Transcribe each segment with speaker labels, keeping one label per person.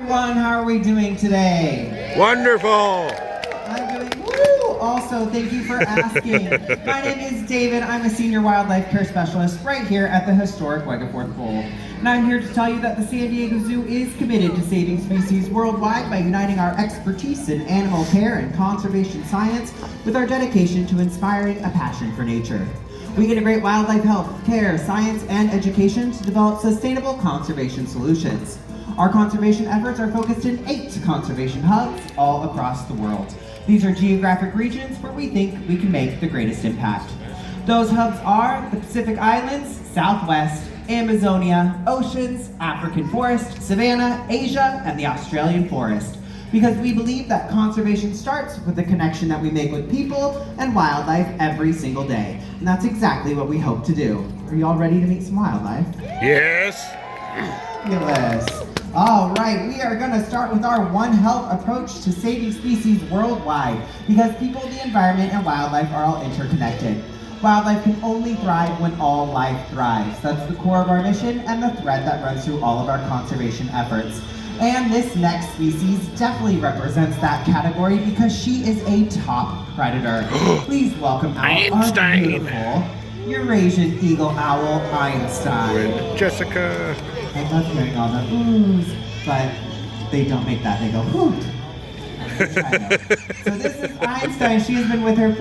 Speaker 1: everyone. How are we doing today?
Speaker 2: Wonderful.
Speaker 1: I'm doing woo! Also, thank you for asking. My name is David. I'm a senior wildlife care specialist right here at the historic Wegeforth Bowl. And I'm here to tell you that the San Diego Zoo is committed to saving species worldwide by uniting our expertise in animal care and conservation science with our dedication to inspiring a passion for nature. We integrate wildlife health, care, science, and education to develop sustainable conservation solutions. Our conservation efforts are focused in 8 conservation hubs all across the world. These are geographic regions where we think we can make the greatest impact. Those hubs are the Pacific Islands, Southwest, Amazonia, oceans, African forest, savanna, Asia, and the Australian forest. Because we believe that conservation starts with the connection that we make with people and wildlife every single day. And that's exactly what we hope to do. Are you all ready to meet some wildlife?
Speaker 2: Yes.
Speaker 1: Fabulous. All right, we are going to start with our One Health approach to saving species worldwide, because people, the environment, and wildlife are all interconnected. Wildlife can only thrive when all life thrives. That's the core of our mission and the thread that runs through all of our conservation efforts. And this next species definitely represents that category because she is a top predator. Please welcome out
Speaker 2: Einstein.
Speaker 1: our beautiful Eurasian eagle owl, Einstein.
Speaker 2: With Jessica.
Speaker 1: I love hearing all the oohs, but they don't make that, they go hoot. So this is Einstein. She has been with us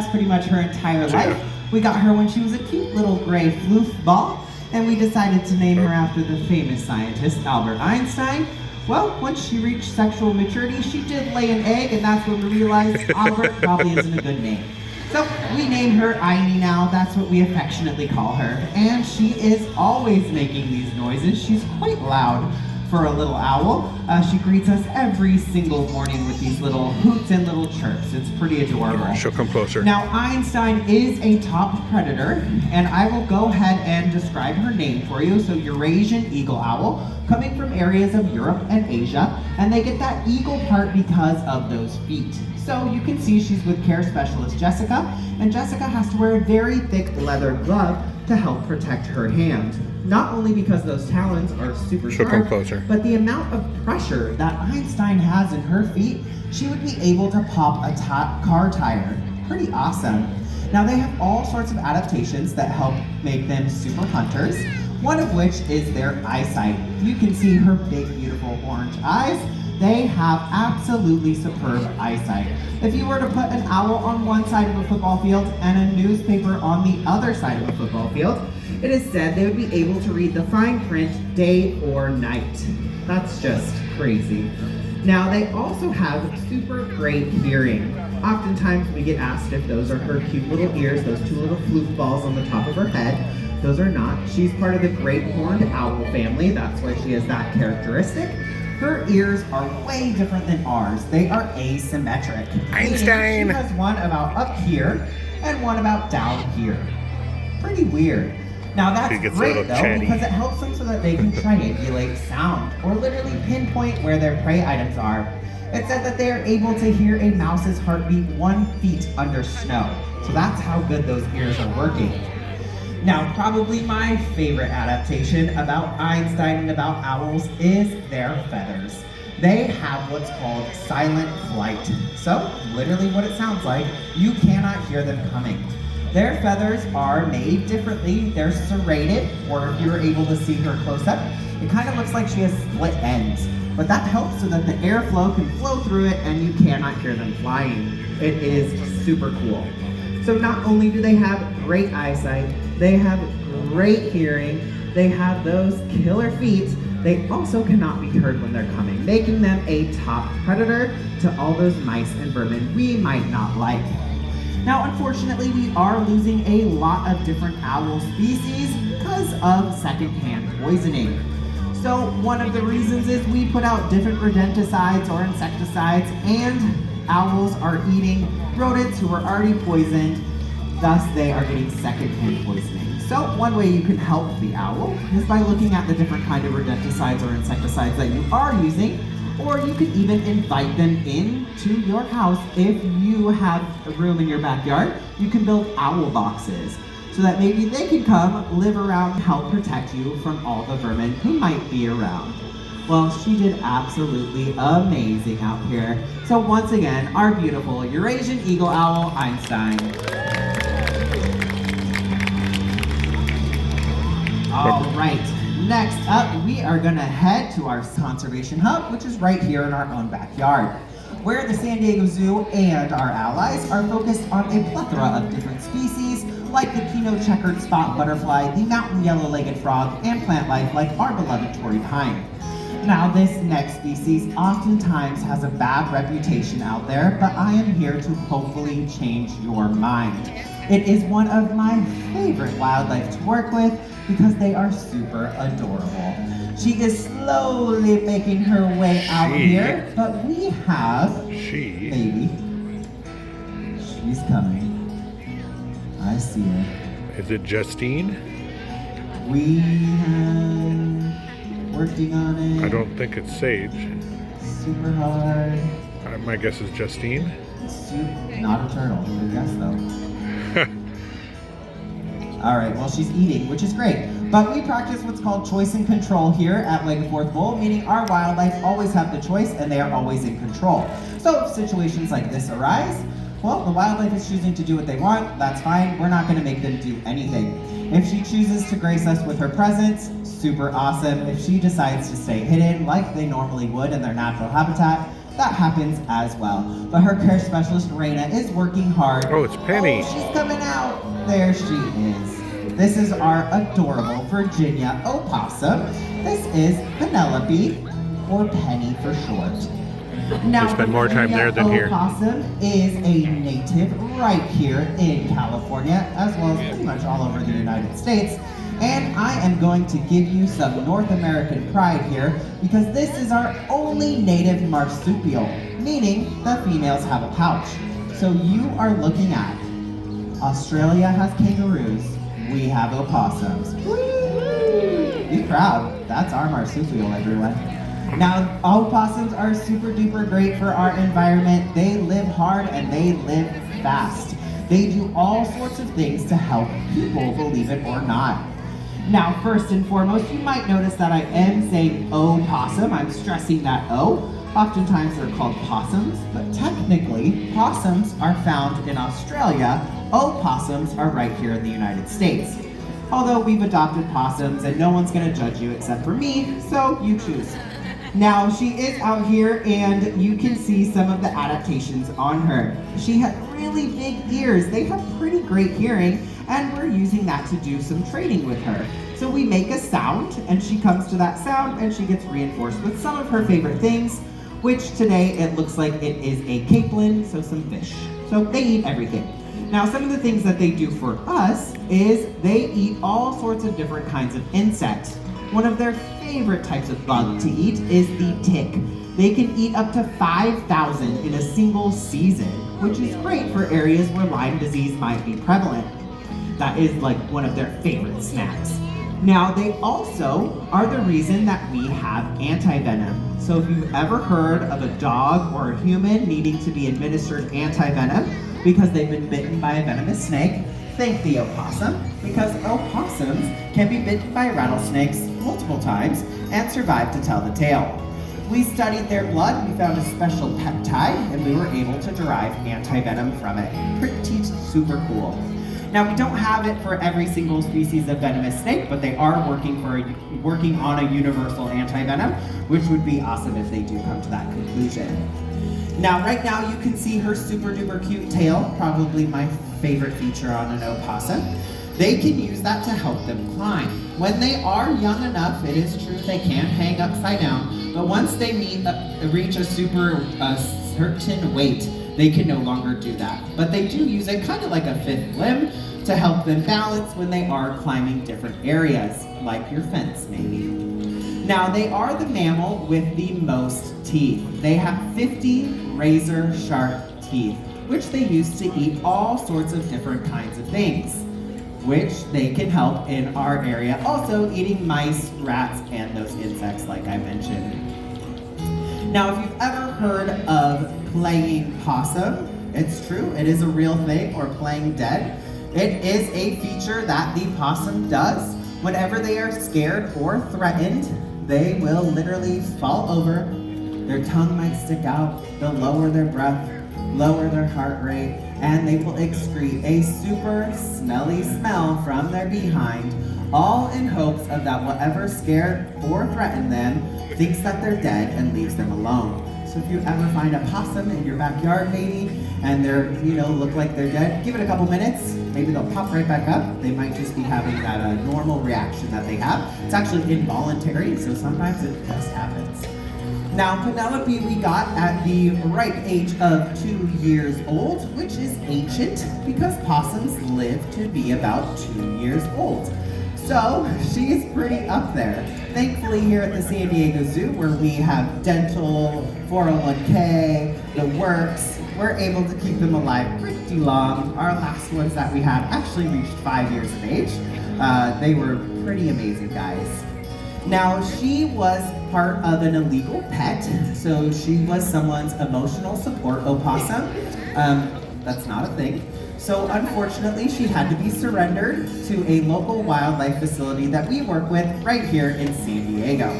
Speaker 1: pretty much her entire life. We got her when she was a cute little gray floof ball, and we decided to name her after the famous scientist Albert Einstein. Well, once she reached sexual maturity, she did lay an egg, and that's when we realized Albert probably isn't a good name. So we named her Einie now. That's what we affectionately call her. And she is always making these noises. She's quite loud for a little owl. She greets us every single morning with these little hoots and little chirps. It's pretty adorable.
Speaker 2: She'll come closer.
Speaker 1: Now, Einstein is a top predator, and I will go ahead and describe her name for you. So, Eurasian eagle owl, coming from areas of Europe and Asia, and they get that eagle part because of those feet. So you can see she's with care specialist Jessica, and Jessica has to wear a very thick leather glove to help protect her hand. Not only because those talons are super
Speaker 2: She'll
Speaker 1: sharp,
Speaker 2: come closer.
Speaker 1: but the amount of pressure that Einstein has in her feet, she would be able to pop a car tire. Pretty awesome. Now they have all sorts of adaptations that help make them super hunters, one of which is their eyesight. You can see her big, beautiful orange eyes. They have absolutely superb eyesight. If you were to put an owl on one side of a football field and a newspaper on the other side of a football field, it is said they would be able to read the fine print day or night. That's just crazy. Now, they also have super great hearing. Oftentimes we get asked if those are her cute little ears, those 2 little floof balls on the top of her head. Those are not. She's part of the great horned owl family. That's why she has that characteristic. Her ears are way different than ours. They are asymmetric.
Speaker 2: Einstein!
Speaker 1: She has one about up here and one about down here. Pretty weird. Now that's great though,
Speaker 2: chatty.
Speaker 1: because it helps them so that they can triangulate sound or literally pinpoint where their prey items are. It said that they are able to hear a mouse's heartbeat 1 feet under snow. So that's how good those ears are working. Now, probably my favorite adaptation about Einstein and about owls is their feathers. They have what's called silent flight. So, literally what it sounds like, you cannot hear them coming. Their feathers are made differently. They're serrated, or if you're able to see her close up, it kind of looks like she has split ends. But that helps so that the airflow can flow through it and you cannot hear them flying. It is super cool. So not only do they have great eyesight, they have great hearing, they have those killer feet, they also cannot be heard when they're coming, making them a top predator to all those mice and vermin we might not like. Now, unfortunately, we are losing a lot of different owl species because of secondhand poisoning. So one of the reasons is we put out different rodenticides or insecticides, and owls are eating rodents who are already poisoned, thus they are getting secondhand poisoning. So one way you can help the owl is by looking at the different kind of rodenticides or insecticides that you are using, or you could even invite them into your house. If you have a room in your backyard, you can build owl boxes so that maybe they can come, live around, help protect you from all the vermin who might be around. Well, she did absolutely amazing out here. So once again, our beautiful Eurasian eagle owl, Einstein. All right, next up, we are gonna head to our conservation hub, which is right here in our own backyard, where the San Diego Zoo and our allies are focused on a plethora of different species, like the Kino checkered spot butterfly, the mountain yellow-legged frog, and plant life like our beloved Torrey pine. Now, this next species oftentimes has a bad reputation out there, but I am here to hopefully change your mind. It is one of my favorite wildlife to work with because they are super adorable. She is slowly making her way out here, but we have baby. She's coming. I see her.
Speaker 2: Is it Justine?
Speaker 1: We have working on it.
Speaker 2: I don't think it's Sage.
Speaker 1: Super hard.
Speaker 2: My guess is Justine.
Speaker 1: Not a turtle. Good guess though. All right, well, she's eating, which is great. But we practice what's called choice and control here at Wegeforth Bowl, meaning our wildlife always have the choice and they are always in control. So if situations like this arise, well, the wildlife is choosing to do what they want. That's fine. We're not going to make them do anything. If she chooses to grace us with her presence, super awesome. If she decides to stay hidden like they normally would in their natural habitat, that happens as well. But her care specialist, Raina, is working hard.
Speaker 2: Oh, it's Penny.
Speaker 1: Oh, she's coming out. There she is. This is our adorable Virginia opossum. This is Penelope, or Penny for short. Now,
Speaker 2: they spend more time there than here.
Speaker 1: Opossum is a native right here in California, as well as pretty much all over the United States. And I am going to give you some North American pride here because this is our only native marsupial, meaning the females have a pouch. So you are looking at Australia has kangaroos, we have opossums. Woo-hoo! Be proud, that's our marsupial, everyone. Now, opossums are super duper great for our environment. They live hard and they live fast. They do all sorts of things to help people, believe it or not. Now, first and foremost, you might notice that I am saying opossum. I'm stressing that O. Oftentimes they're called possums, but technically, possums are found in Australia. Opossums are right here in the United States. Although we've adopted possums and no one's gonna judge you except for me, so you choose. Now, she is out here and you can see some of the adaptations on her. She had really big ears. They have pretty great hearing, and we're using that to do some training with her. So we make a sound and she comes to that sound and she gets reinforced with some of her favorite things, which today it looks like it is a capelin, so some fish. So they eat everything. Now, some of the things that they do for us is they eat all sorts of different kinds of insects. One of their favorite types of bug to eat is the tick. They can eat up to 5,000 in a single season, which is great for areas where Lyme disease might be prevalent. That is like one of their favorite snacks. Now, they also are the reason that we have anti-venom. So if you've ever heard of a dog or a human needing to be administered anti-venom because they've been bitten by a venomous snake, thank the opossum, because opossums can be bitten by rattlesnakes multiple times and survive to tell the tale. We studied their blood, we found a special peptide, and we were able to derive anti-venom from it. Pretty super cool. Now, we don't have it for every single species of venomous snake, but they are working on a universal anti-venom, which would be awesome if they do come to that conclusion. Now, right now, you can see her super duper cute tail, probably my favorite feature on an opossum. They can use that to help them climb. When they are young enough, it is true they can hang upside down, but once they reach a certain weight, they can no longer do that. But they do use it kind of like a fifth limb to help them balance when they are climbing different areas, like your fence maybe. Now, they are the mammal with the most teeth. They have 50 razor sharp teeth, which they use to eat all sorts of different kinds of things, which they can help in our area, also eating mice, rats, and those insects like I mentioned. Now, if you've ever heard of playing possum, it's true, it is a real thing, or playing dead. It is a feature that the possum does whenever they are scared or threatened. they will literally fall over. Their tongue might stick out. They'll lower their breath, lower their heart rate, and they will excrete a super smelly smell from their behind, all in hopes of that whatever scared or threatened them thinks that they're dead and leaves them alone. So if you ever find a possum in your backyard maybe, and they're, look like they're dead, give it a couple minutes, maybe they'll pop right back up. They might just be having that normal reaction that they have. It's actually involuntary, so sometimes it just happens. Now, Penelope we got at the ripe age of 2 years old, which is ancient because possums live to be about 2 years old. So, she's pretty up there. Thankfully, here at the San Diego Zoo, where we have dental, 401k, the works, we're able to keep them alive pretty long. Our last ones that we had actually reached 5 years of age. They were pretty amazing guys. Now, she was part of an illegal pet, so she was someone's emotional support opossum. That's not a thing. So unfortunately, she had to be surrendered to a local wildlife facility that we work with right here in San Diego.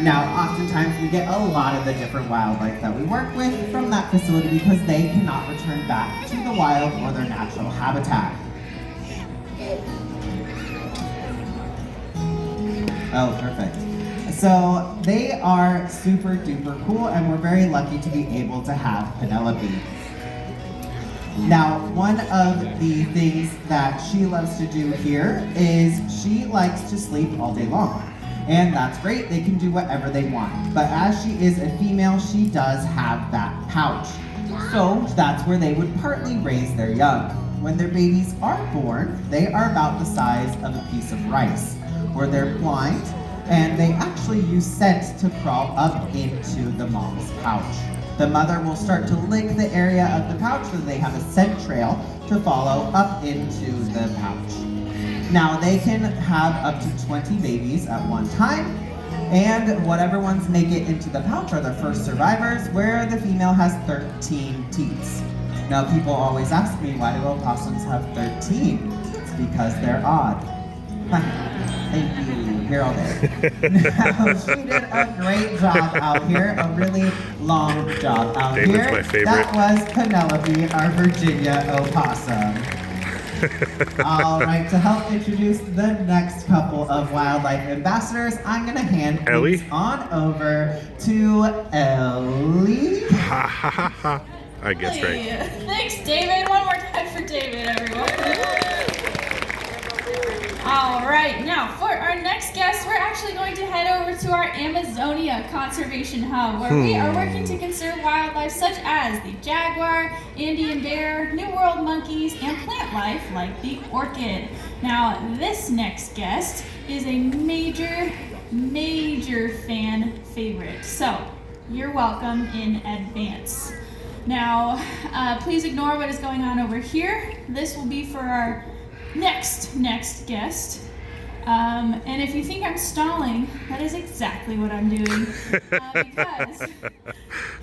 Speaker 1: Now, oftentimes we get a lot of the different wildlife that we work with from that facility because they cannot return back to the wild or their natural habitat. Oh, perfect. So they are super duper cool, and we're very lucky to be able to have Penelope. Now, one of the things that she loves to do here is she likes to sleep all day long. And that's great, they can do whatever they want. But as she is a female, she does have that pouch. So that's where they would partly raise their young. When their babies are born, they are about the size of a piece of rice, where they're blind, and they actually use scent to crawl up into the mom's pouch. The mother will start to lick the area of the pouch so they have a scent trail to follow up into the pouch. Now they can have up to 20 babies at one time, and whatever ones make it into the pouch are the first survivors, where the female has 13 teats. Now people always ask me, why do opossums have 13? It's because they're odd. Thank you. Here all day. Now, she did a great job out here, a really long job out
Speaker 2: David's
Speaker 1: here.
Speaker 2: my favorite.
Speaker 1: That was Penelope, our Virginia opossum. All right, to help introduce the next couple of wildlife ambassadors, I'm gonna hand things on over to Ellie.
Speaker 2: Ha ha ha ha. I guess right.
Speaker 3: Thanks, David. One more time for David, everyone. All right, now for our next guest, we're actually going to head over to our Amazonia Conservation Hub, where we are working to conserve wildlife such as the jaguar, Andean bear, New World monkeys, and plant life like the orchid. Now, this next guest is a major fan favorite, so you're welcome in advance. Now, please ignore what is going on over here. This will be for our next guest. And if you think I'm stalling, that is exactly what I'm doing. Because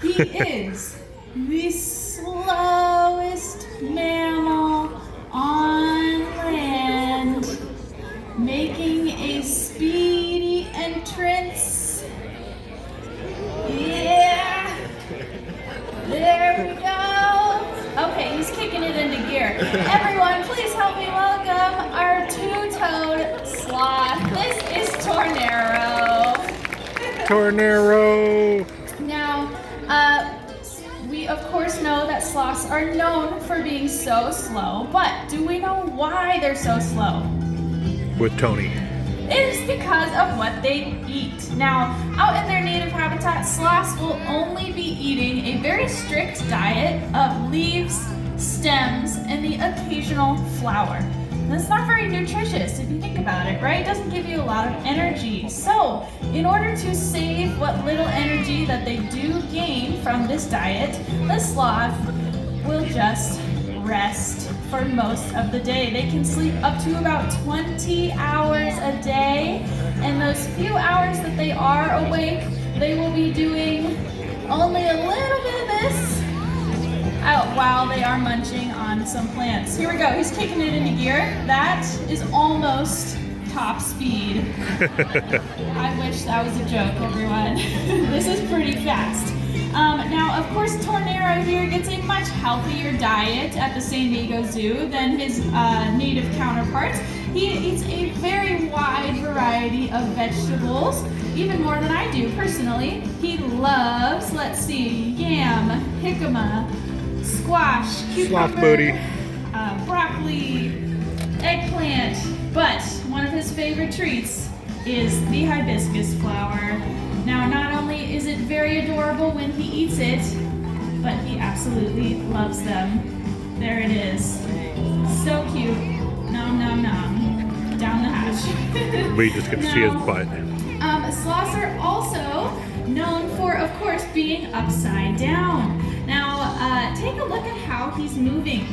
Speaker 3: he is the slowest mammal on land, making a speedy entrance. Yeah! There we go! Okay, he's kicking it into gear. Everyone, please help me welcome our two-toed sloth. This is Tornero.
Speaker 2: Tornero!
Speaker 3: Now, we of course know that sloths are known for being so slow, but do we know why they're so slow?
Speaker 2: With Tony.
Speaker 3: It is because of what they eat. Now, out in their native habitat, sloths will only be eating a very strict diet of leaves, stems, and the occasional flower. That's not very nutritious if you think about it, right? It doesn't give you a lot of energy. So, in order to save what little energy that they do gain from this diet, the sloth will just rest for most of the day. They can sleep up to about 20 hours a day, and those few hours that they are awake, they will be doing only a little bit of this while they are munching on some plants. Here we go, he's kicking it into gear. That is almost top speed. I wish that was a joke, everyone. This is pretty fast. Now, of course, Tornero here gets a much healthier diet at the San Diego Zoo than his native counterparts. He eats a very wide variety of vegetables, even more than I do personally. He loves, let's see, yam, jicama, squash, cucumber,
Speaker 2: Sloth booty.
Speaker 3: Broccoli, eggplant, but one of his favorite treats is the hibiscus flower. Now, not only is it very adorable when he eats it, but he absolutely loves them. There it is. So cute. Nom nom nom. Down the hatch.
Speaker 2: We just get to see his butt.
Speaker 3: Sloths are also known for, of course, being upside down. Now, take a look at how he's moving.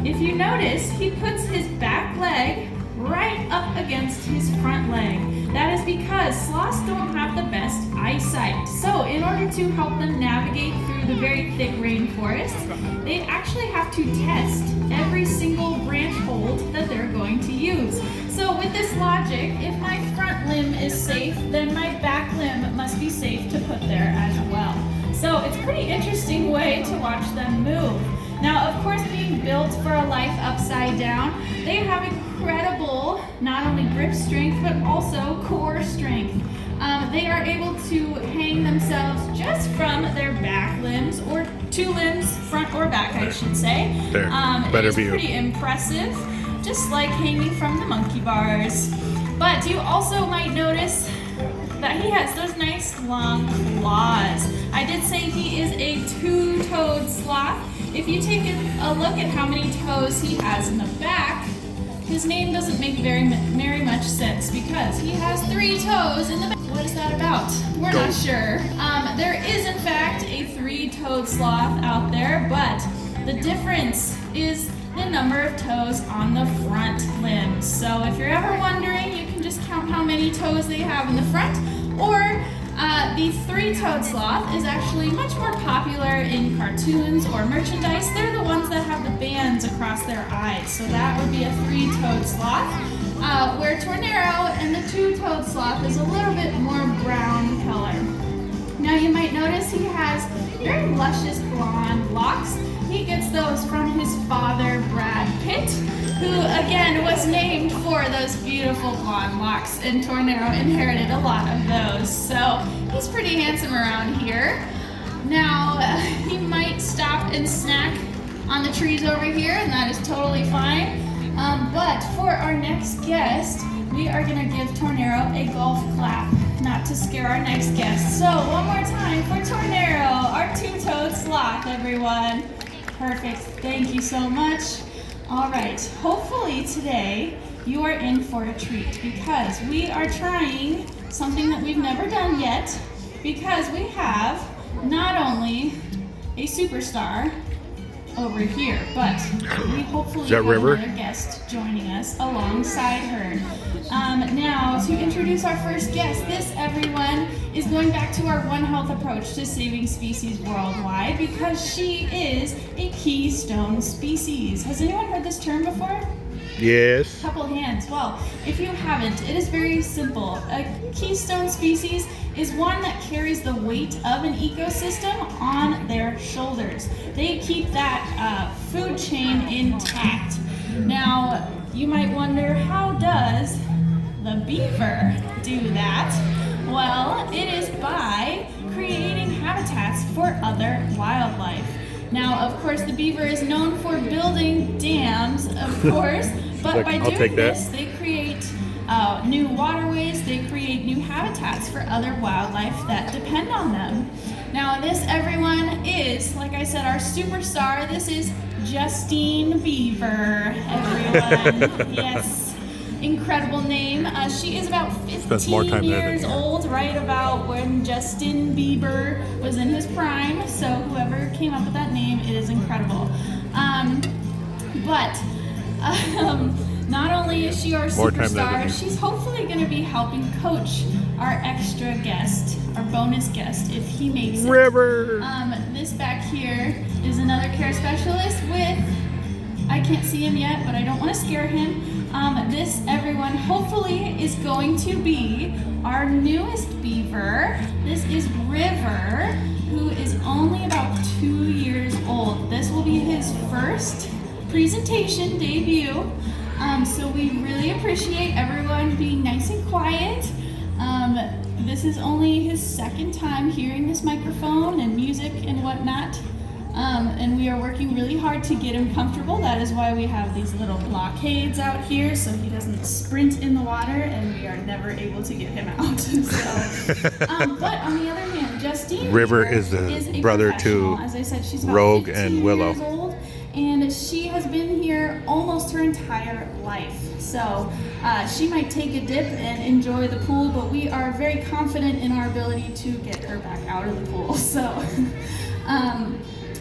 Speaker 3: If you notice, he puts his back leg right up against his front leg. That is because sloths don't have the best eyesight. So in order to help them navigate through the very thick rainforest, they actually have to test every single branch hold that they're going to use. So with this logic, if my front limb is safe, then my back limb must be safe to put there as well. So it's a pretty interesting way to watch them move. Now, of course, being built for a life upside down, they have incredible not only grip strength, but also core strength. They are able to hang themselves just from their back limbs, or two limbs, front or back, I should say.
Speaker 2: There, better
Speaker 3: it is
Speaker 2: view.
Speaker 3: pretty impressive, just like hanging from the monkey bars. But you also might notice that he has those nice long claws. I did say he is a two-toed sloth. If you take a look at how many toes he has in the back, his name doesn't make very much sense because he has 3 toes in the back. What is that about? We're not sure. There is, in fact, a 3-toed sloth out there, but the difference is the number of toes on the front limbs. So if you're ever wondering, you can just count how many toes they have in the front, or the 3-toed sloth is actually much more popular in cartoons or merchandise. They're the ones that have the bands across their eyes, so that would be a 3-toed sloth. Where Tornero and the 2-toed sloth is a little bit more brown color. Now you might notice he has very luscious blonde locks. He gets those from his father, Brad Pitt, who again was named for those beautiful blonde locks, and Tornero inherited a lot of those. So he's pretty handsome around here. Now he might stop and snack on the trees over here, and that is totally fine. But for our next guest, we are gonna give Tornero a golf clap, not to scare our next guest. So one more time for Tornero, our 2-toed sloth, everyone. Perfect, thank you so much. All right, hopefully today you are in for a treat because we are trying something that we've never done yet, because we have not only a superstar over here, but we hopefully have
Speaker 2: River?
Speaker 3: another guest joining us alongside her. Now, to introduce our first guest, this, everyone, is going back to our One Health approach to saving species worldwide, because she is a keystone species. Has anyone heard this term before?
Speaker 2: Yes.
Speaker 3: Couple hands. Well, if you haven't, it is very simple. A keystone species is one that carries the weight of an ecosystem on their shoulders. They keep that food chain intact. Now, you might wonder, how does the beaver do that? Well, it is by creating habitats for other wildlife. Now, of course, the beaver is known for building dams, of course, but by doing this, they create new waterways, they create new habitats for other wildlife that depend on them. Now, this, everyone, is, like I said, our superstar. This is Justine Beaver, everyone. Yes, incredible name. She is about 15 years old, right about when Justin Bieber was in his prime. So whoever came up with that name, it is incredible. Not only is she our superstar, she's hopefully going to be helping coach our extra guest, our bonus guest, if he makes it.
Speaker 2: River!
Speaker 3: This back here is another care specialist with, I can't see him yet, but I don't want to scare him, This, everyone, hopefully is going to be our newest beaver. This is River, who is only about 2 years old. This will be his first presentation debut. So we really appreciate everyone being nice and quiet. This is only his second time hearing this microphone and music and whatnot. And we are working really hard to get him comfortable. That is why we have these little blockades out here so he doesn't sprint in the water and we are never able to get him out. But on the other hand, Justine
Speaker 2: River is the brother to
Speaker 3: as I said, she's about
Speaker 2: Rogue
Speaker 3: 15
Speaker 2: and Willow.
Speaker 3: years old, and she has been here almost her entire life. So she might take a dip and enjoy the pool, but we are very confident in our ability to get her back out of the pool. So.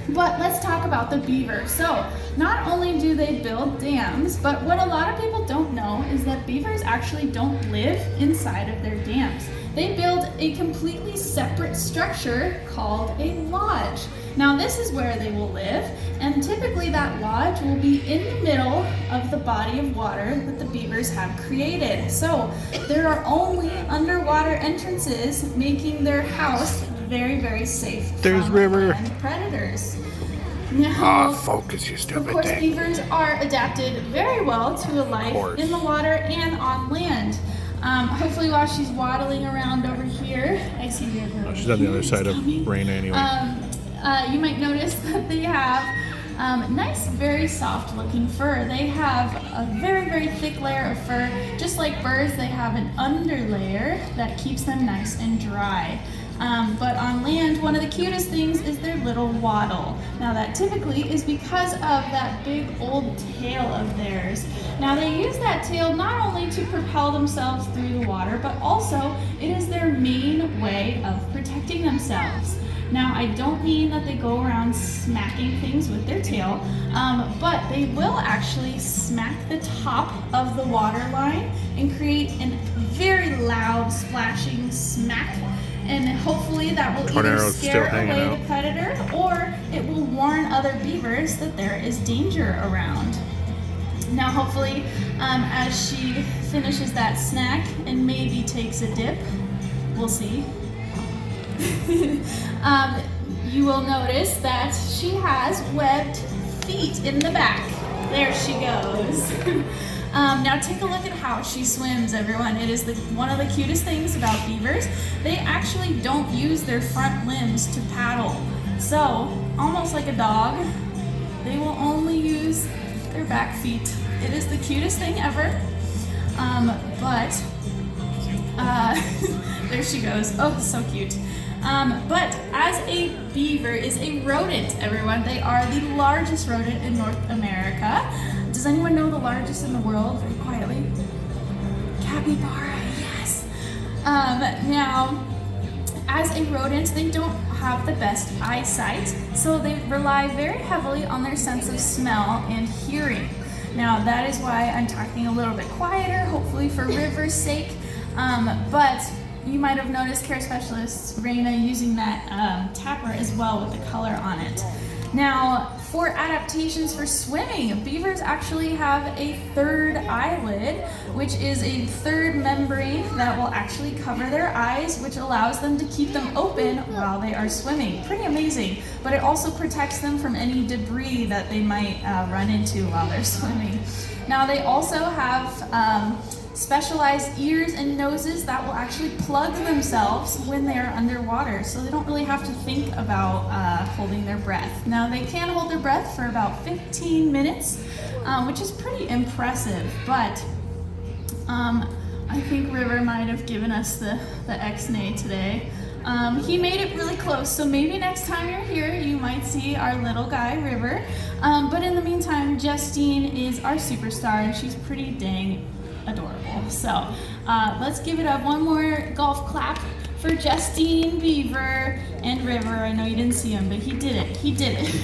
Speaker 3: But let's talk about the beaver. So not only do they build dams, but what a lot of people don't know is that beavers actually don't live inside of their dams. They build a completely separate structure called a lodge. Now this is where they will live, and typically that lodge will be in the middle of the body of water that the beavers have created. So there are only underwater entrances, making their house very, very safe
Speaker 2: There's
Speaker 3: from
Speaker 2: River.
Speaker 3: land predators. Now,
Speaker 2: Focus, you
Speaker 3: of
Speaker 2: stupid
Speaker 3: course,
Speaker 2: thing.
Speaker 3: beavers are adapted very well to a life in the water and on land. Hopefully while she's waddling around over here, I see River.
Speaker 2: She's on the other side of Raina anyway.
Speaker 3: You might notice that they have nice, very soft looking fur. They have a very, very thick layer of fur. Just like birds, they have an underlayer that keeps them nice and dry. But on land, one of the cutest things is their little waddle. Now that typically is because of that big old tail of theirs. Now they use that tail not only to propel themselves through the water, but also it is their main way of protecting themselves. Now I don't mean that they go around smacking things with their tail, but they will actually smack the top of the water line and create a very loud splashing smack. And hopefully that will either
Speaker 2: Tornero's
Speaker 3: scare
Speaker 2: still hanging
Speaker 3: away
Speaker 2: out.
Speaker 3: the predator or it will warn other beavers that there is danger around. Now hopefully as she finishes that snack and maybe takes a dip, we'll see, you will notice that she has webbed feet in the back. There she goes. Now take a look at how she swims, everyone. It is one of the cutest things about beavers. They actually don't use their front limbs to paddle. So, almost like a dog, they will only use their back feet. It is the cutest thing ever. There she goes. Oh, so cute. But as a beaver is a rodent, everyone. They are the largest rodent in North America. Does anyone know the largest in the world? Very quietly. Capybara, yes. Now, as a rodent, they don't have the best eyesight, so they rely very heavily on their sense of smell and hearing. Now, that is why I'm talking a little bit quieter, hopefully for River's sake. But you might have noticed care specialist Raina using that tapper as well with the color on it. Now, for adaptations for swimming, beavers actually have a third eyelid, which is a third membrane that will actually cover their eyes, which allows them to keep them open while they are swimming. Pretty amazing, but it also protects them from any debris that they might run into while they're swimming. Now, they also have specialized ears and noses that will actually plug themselves when they are underwater, so they don't really have to think about holding their breath. Now they can hold their breath for about 15 minutes, which is pretty impressive, but I think River might have given us the X-nay today. He made it really close, so maybe next time you're here you might see our little guy River, but in the meantime Justine is our superstar and she's pretty dang adorable. So let's give it up one more golf clap for Justine, Beaver, and River. I know you didn't see him, but he did it. He did it.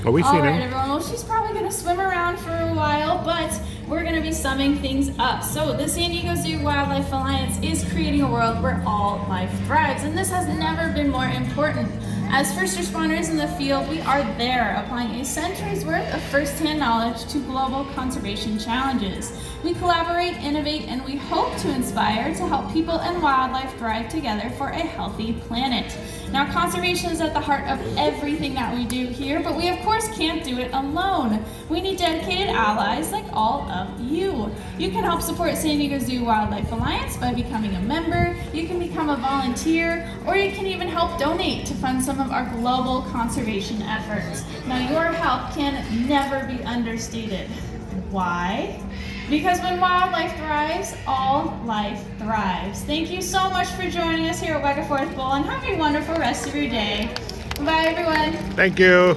Speaker 2: Oh, we seen
Speaker 3: All right,
Speaker 2: him.
Speaker 3: everyone. Well, she's probably going to swim around for a while, but we're going to be summing things up. So the San Diego Zoo Wildlife Alliance is creating a world where all life thrives, and this has never been more important. As first responders in the field, we are there applying a century's worth of first-hand knowledge to global conservation challenges. We collaborate, innovate, and we hope to inspire to help people and wildlife thrive together for a healthy planet. Now, conservation is at the heart of everything that we do here, but we of course can't do it alone. We need dedicated allies like all of you. You can help support San Diego Zoo Wildlife Alliance by becoming a member, you can become a volunteer, or you can even help donate to fund some of our global conservation efforts. Now, your help can never be understated. Why? Because when wildlife thrives, all life thrives. Thank you so much for joining us here at Wegeforth Bowl, and have a wonderful rest of your day. Bye, everyone.
Speaker 2: Thank you.